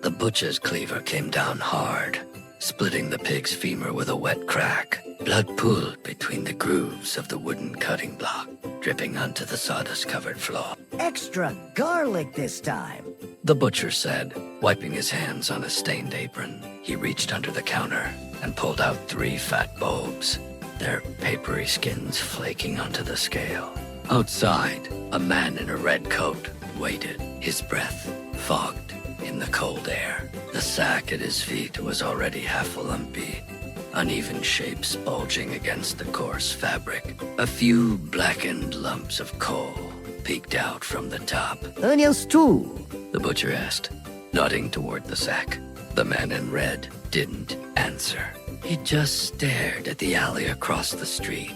The butcher's cleaver came down hard, splitting the pig's femur with a wet crack. Blood pooled between the grooves of the wooden cutting block, dripping onto the sawdust-covered floor. Extra garlic this time. The butcher said, wiping his hands on a stained apron. He reached under the counter and pulled out 3 fat bulbs, their papery skins flaking onto the scale. Outside, a man in a red coat waited, his breath fogged in the cold air. The sack at his feet was already half lumpy, uneven shapes bulging against the coarse fabric. A few blackened lumps of coal peeked out from the top. Onions too. The butcher asked, nodding toward the sack. The man in red didn't answer. He just stared at the alley across the street,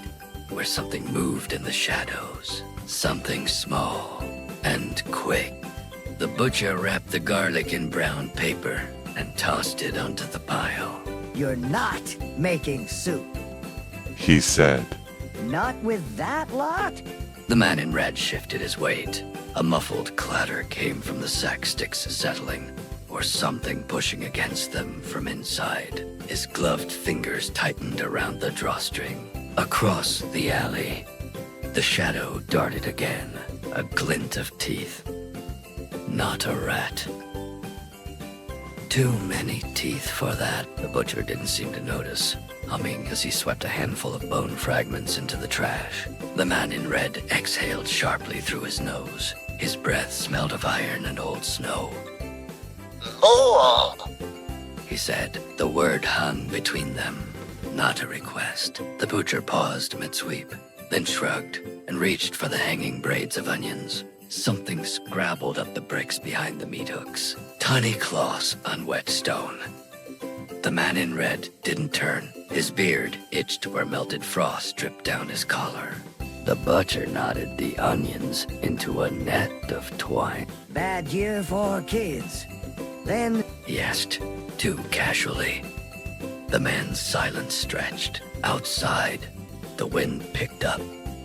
where something moved in the shadows. Something small and quick. The butcher wrapped the garlic in brown paper and tossed it onto the pile. You're not making soup. He said. Not with that lot? The man in red shifted his weight. A muffled clatter came from the sack sticks settling, or something pushing against them from inside. His gloved fingers tightened around the drawstring. Across the alley, the shadow darted again, a glint of teeth. Not a rat. Too many teeth for that. The butcher didn't seem to notice, humming as he swept a handful of bone fragments into the trash. The man in red exhaled sharply through his nose. His breath smelled of iron and old snow. More! He said. The word hung between them, not a request. The butcher paused mid-sweep, then shrugged and reached for the hanging braids of onions. Something scrabbled up the bricks behind the meat hooks. Tiny claws on wet stone. The man in red didn't turn. His beard itched where melted frost dripped down his collar. The butcher knotted the onions into a net of twine. Bad year for kids. Then He asked, too casually. The man's silence stretched. Outside, the wind picked up,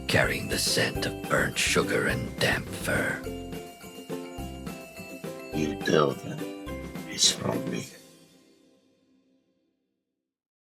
carrying the scent of burnt sugar and damp fur. You know that it's from me.